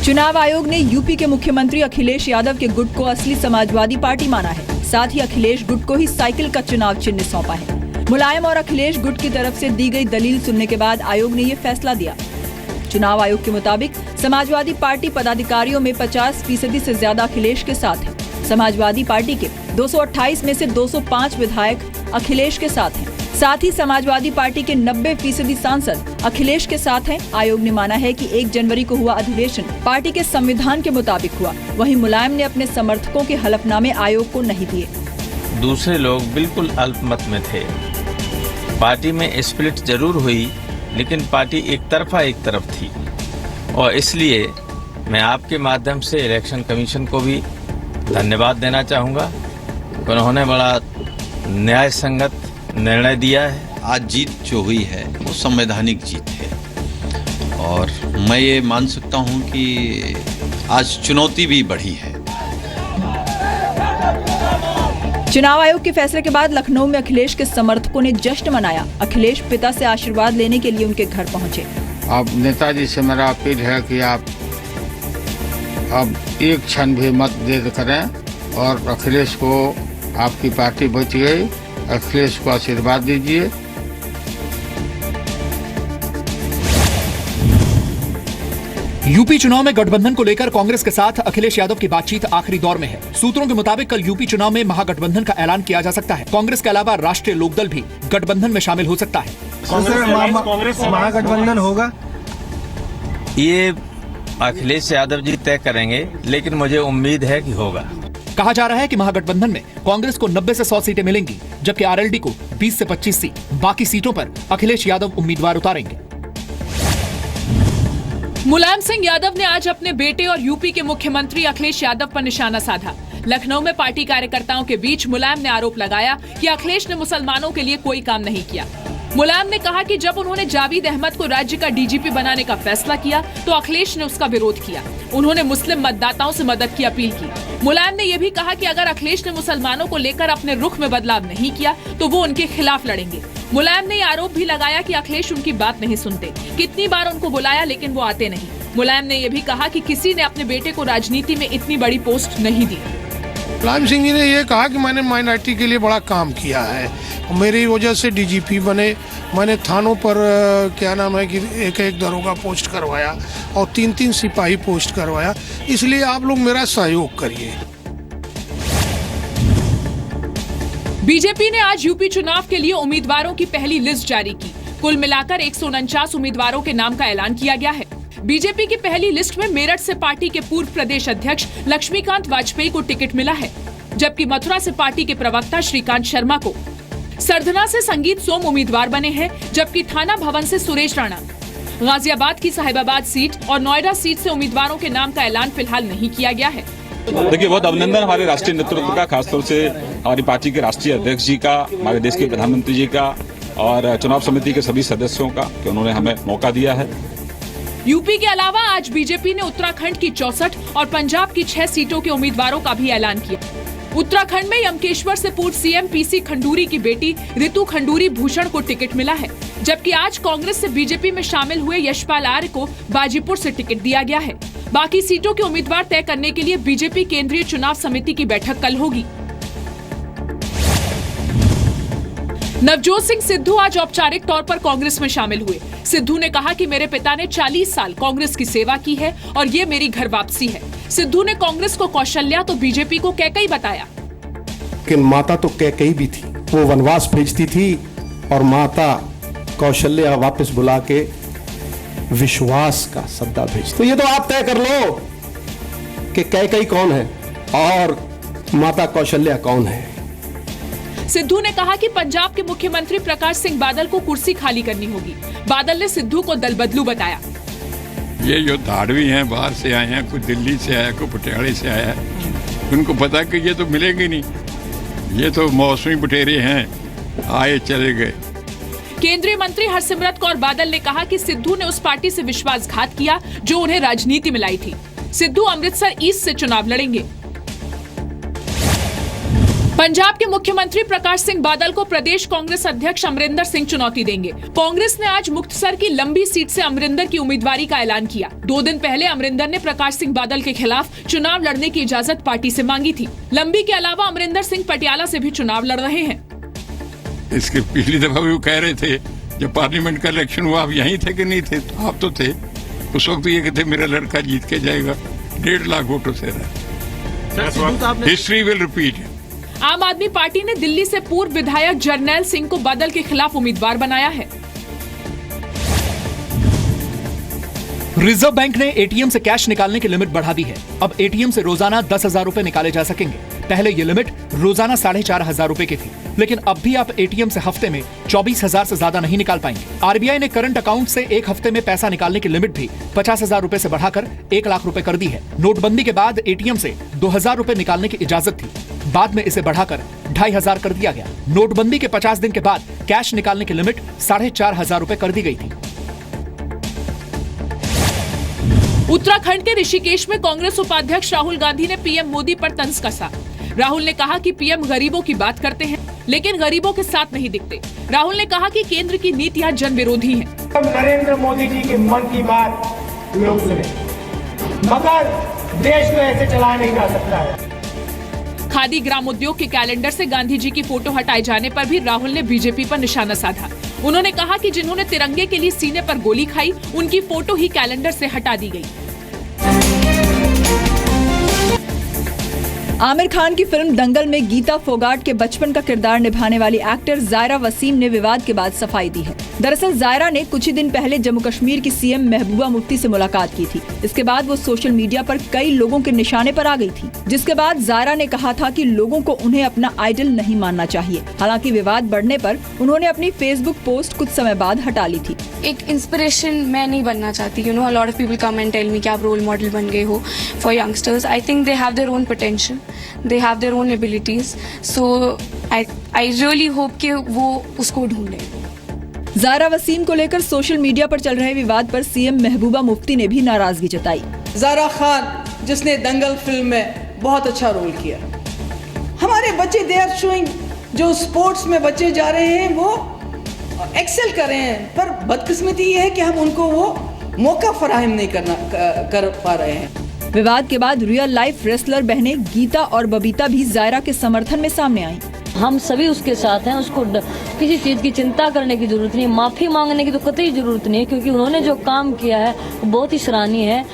चुनाव आयोग ने यूपी के मुख्यमंत्री अखिलेश यादव के गुट को असली समाजवादी पार्टी माना है। साथ ही अखिलेश गुट को ही साइकिल का चुनाव चिन्ह सौंपा है। मुलायम और अखिलेश गुट की तरफ से दी गई दलील सुनने के बाद आयोग ने ये फैसला दिया। चुनाव आयोग के मुताबिक समाजवादी पार्टी पदाधिकारियों में 50% से ज्यादा अखिलेश के साथ है। समाजवादी पार्टी के 228 में से 205 विधायक अखिलेश के साथ हैं। साथ ही समाजवादी पार्टी के 90% सांसद अखिलेश के साथ हैं। आयोग ने माना है कि 1 जनवरी को हुआ अधिवेशन पार्टी के संविधान के मुताबिक हुआ। वहीं मुलायम ने अपने समर्थकों के हलफनामे आयोग को नहीं दिए। दूसरे लोग बिल्कुल अल्पमत में थे। पार्टी में स्प्लिट जरूर हुई, लेकिन पार्टी एक तरफ थी और इसलिए मैं आपके माध्यम से इलेक्शन कमीशन को भी धन्यवाद देना चाहूँगा। उन्होंने बड़ा न्याय संगत निर्णय दिया है। आज जीत जो हुई है वो संवैधानिक जीत है और मैं ये मान सकता हूँ कि आज चुनौती भी बढ़ी है। चुनाव आयोग के फैसले के बाद लखनऊ में अखिलेश के समर्थकों ने जश्न मनाया। अखिलेश पिता से आशीर्वाद लेने के लिए उनके घर पहुंचे। अब नेताजी से मेरा अपील है कि आप अब एक क्षण भी मत देर करें और अखिलेश को, आपकी पार्टी बच गई, अखिलेश को आशीर्वाद दीजिए। यूपी चुनाव में गठबंधन को लेकर कांग्रेस के साथ अखिलेश यादव की बातचीत आखिरी दौर में है। सूत्रों के मुताबिक कल यूपी चुनाव में महागठबंधन का ऐलान किया जा सकता है। कांग्रेस के अलावा राष्ट्रीय लोकदल भी गठबंधन में शामिल हो सकता है। कांग्रेस महागठबंधन होगा, ये अखिलेश यादव जी तय करेंगे, लेकिन मुझे उम्मीद है कि होगा। कहा जा रहा है कि महागठबंधन में कांग्रेस को 90 से 100 सीटें मिलेंगी, जबकि आरएलडी को 20 से 25 सीट। बाकी सीटों पर अखिलेश यादव उम्मीदवार उतारेंगे। मुलायम सिंह यादव ने आज अपने बेटे और यूपी के मुख्यमंत्री अखिलेश यादव पर निशाना साधा। लखनऊ में पार्टी कार्यकर्ताओं के बीच मुलायम ने आरोप लगाया कि अखिलेश ने मुसलमानों के लिए कोई काम नहीं किया। मुलायम ने कहा कि जब उन्होंने जावेद अहमद को राज्य का डीजीपी बनाने का फैसला किया तो अखिलेश ने उसका विरोध किया। उन्होंने मुस्लिम मतदाताओं से मदद की अपील की। मुलायम ने यह भी कहा कि अगर अखिलेश ने मुसलमानों को लेकर अपने रुख में बदलाव नहीं किया तो वो उनके खिलाफ लड़ेंगे। मुलायम ने यह आरोप भी लगाया कि अखिलेश उनकी बात नहीं सुनते। कितनी बार उनको बुलाया लेकिन वो आते नहीं। मुलायम ने यह भी कहा कि किसी ने अपने बेटे को राजनीति में इतनी बड़ी पोस्ट नहीं दी। मुलायम सिंह जी ने ये कहा कि मैंने माइनॉरिटी के लिए बड़ा काम किया है, मेरी वजह से डीजीपी बने, मैंने थानों पर क्या नाम है कि एक दरोगा पोस्ट करवाया और 3 सिपाही पोस्ट करवाया, इसलिए आप लोग मेरा सहयोग करिए। बीजेपी ने आज यूपी चुनाव के लिए उम्मीदवारों की पहली लिस्ट जारी की। कुल मिलाकर 149 उम्मीदवारों के नाम का ऐलान किया गया है। बीजेपी की पहली लिस्ट में मेरठ से पार्टी के पूर्व प्रदेश अध्यक्ष लक्ष्मीकांत वाजपेयी को टिकट मिला है, जबकि मथुरा से पार्टी के प्रवक्ता श्रीकांत शर्मा को, सरधना से संगीत सोम उम्मीदवार बने हैं, जबकि थाना भवन से सुरेश राणा, गाजियाबाद की साहिबाबाद सीट और नोएडा सीट से उम्मीदवारों के नाम का ऐलान फिलहाल नहीं किया गया है। देखिए, बहुत अभिनंदन हमारे राष्ट्रीय नेतृत्व का, खासतौर से हमारी पार्टी के राष्ट्रीय अध्यक्ष जी का, हमारे देश के प्रधानमंत्री जी का और चुनाव समिति के सभी सदस्यों का कि उन्होंने हमें मौका दिया है। यूपी के अलावा आज बीजेपी ने उत्तराखंड की 64 और पंजाब की 6 सीटों के उम्मीदवारों का भी ऐलान किया। उत्तराखंड में यमकेश्वर से पूर्व सीएम पीसी खंडूरी की बेटी रितु खंडूरी भूषण को टिकट मिला है, जबकि आज कांग्रेस से बीजेपी में शामिल हुए यशपाल आर्य को बाजीपुर से टिकट दिया गया है। बाकी सीटों के उम्मीदवार तय करने के लिए बीजेपी केंद्रीय चुनाव समिति की बैठक कल होगी। नवजोत सिंह सिद्धू आज औपचारिक तौर पर कांग्रेस में शामिल हुए। सिद्धू ने कहा कि मेरे पिता ने 40 साल कांग्रेस की सेवा की है और ये मेरी घर वापसी है। सिद्धू ने कांग्रेस को कौशल्या तो बीजेपी को कैकई बताया। लेकिन माता तो कैकई भी थी, वो वनवास भेजती थी और माता कौशल्या वापस बुला के विश्वास का सद्दा भेजती। तो ये तो आप तय कर लो कि कैकई कौन है और माता कौशल्या कौन है। सिद्धू ने कहा कि पंजाब के मुख्यमंत्री प्रकाश सिंह बादल को कुर्सी खाली करनी होगी। बादल ने सिद्धू को दल बदलू बताया। ये जो धाड़वी हैं, बाहर से आए हैं, कोई दिल्ली से आया, कोई पटियाले से आया है, उनको पता कि ये तो मिलेंगे नहीं, ये तो मौसमी बटेरे हैं, आए चले गए। केंद्रीय मंत्री हरसिमरत कौर बादल ने कहा कि सिद्धू ने उस पार्टी से विश्वासघात किया जो उन्हें राजनीति में लाई थी। सिद्धू अमृतसर ईस्ट से चुनाव लड़ेंगे। पंजाब के मुख्यमंत्री प्रकाश सिंह बादल को प्रदेश कांग्रेस अध्यक्ष अमरिंदर सिंह चुनौती देंगे। कांग्रेस ने आज मुक्तसर की लंबी सीट से अमरिंदर की उम्मीदवारी का ऐलान किया। 2 दिन पहले अमरिंदर ने प्रकाश सिंह बादल के खिलाफ चुनाव लड़ने की इजाजत पार्टी से मांगी थी। लंबी के अलावा अमरिंदर सिंह पटियाला से भी चुनाव लड़ रहे हैं। इसके पिछली दफा भी वो कह रहे थे जब पार्लियामेंट का इलेक्शन हुआ, आप यहीं थे कि नहीं थे? तो आप तो थे। उस वक्त ये कहते मेरा लड़का जीत के जाएगा, 1.5 लाख वोटों से रहा। History will repeat. आम आदमी पार्टी ने दिल्ली से पूर्व विधायक जरनैल सिंह को बादल के खिलाफ उम्मीदवार बनाया है। रिजर्व बैंक ने एटीएम से कैश निकालने की लिमिट बढ़ा दी है। अब एटीएम से रोजाना 10,000 रुपए निकाले जा सकेंगे। पहले ये लिमिट रोजाना 4,500 रुपए की थी, लेकिन अब भी आप एटीएम से हफ्ते में 24,000 से ज्यादा नहीं निकाल पाएंगे। आरबीआई ने करंट अकाउंट से एक हफ्ते में पैसा निकालने की लिमिट भी 50,000 रुपए से बढ़ाकर 1 लाख रुपए कर दी है। नोटबंदी के बाद एटीएम से 2,000 रुपए निकालने की इजाजत थी, बाद में इसे बढ़ाकर 2,500 कर दिया गया। नोटबंदी के 50 दिन के बाद कैश निकालने की लिमिट 4,500 रुपए कर दी गई थी। उत्तराखंड के ऋषिकेश में कांग्रेस उपाध्यक्ष राहुल गांधी ने पीएम मोदी पर तंज कसा। राहुल ने कहा कि पीएम गरीबों की बात करते हैं, लेकिन गरीबों के साथ नहीं दिखते। राहुल ने कहा कि केंद्र की नीतियां जन विरोधी हैं। नरेंद्र मोदी जी के मन की बात लोग सुने, मगर देश को ऐसे चलाया नहीं जा सकता है। खादी ग्राम उद्योग के कैलेंडर से गांधी जी की फोटो हटाए जाने पर भी राहुल ने बीजेपी पर निशाना साधा। उन्होंने कहा कि जिन्होंने तिरंगे के लिए सीने पर गोली खाई, उनकी फोटो ही कैलेंडर से हटा दी गई। आमिर खान की फिल्म दंगल में गीता फोगाट के बचपन का किरदार निभाने वाली एक्टर जायरा वसीम ने विवाद के बाद सफाई दी है। दरअसल जायरा ने कुछ ही दिन पहले जम्मू कश्मीर की सीएम महबूबा मुफ्ती से मुलाकात की थी। इसके बाद वो सोशल मीडिया पर कई लोगों के निशाने पर आ गई थी, जिसके बाद जायरा ने कहा था कि लोगों को उन्हें अपना आइडल नहीं मानना चाहिए। हालांकि विवाद बढ़ने पर उन्होंने अपनी फेसबुक पोस्ट कुछ समय बाद हटा ली थी। एक इंस्पिरेशन मैं नहीं बनना चाहती। You know, a lot of people come and tell me कि आप रोल मॉडल बन गए हो for youngsters. I think they have their own potential, they have their own abilities, so I really hope कि वो उसको ढूंढे। जायरा वसीम को लेकर सोशल मीडिया पर चल रहे विवाद पर सीएम महबूबा मुफ्ती ने भी नाराजगी जताई। जायरा खान जिसने दंगल फिल्म में बहुत अच्छा रोल किया, हमारे बच्चे दे आर शोइंग, जो स्पोर्ट्स में बच्चे जा रहे हैं वो एक्सेल कर रहे हैं, पर बदकिस्मती ये है कि हम उनको वो मौका फराहम नहीं कर पा रहे हैं। विवाद के बाद रियल लाइफ रेसलर बहनें गीता और बबीता भी जायरा के समर्थन में सामने आई। हम सभी उसके साथ हैं, उसको किसी चीज़ की चिंता करने की जरूरत नहीं, माफ़ी मांगने की तो कतई जरूरत नहीं है, क्योंकि उन्होंने जो काम किया है वो बहुत ही सराहनीय है।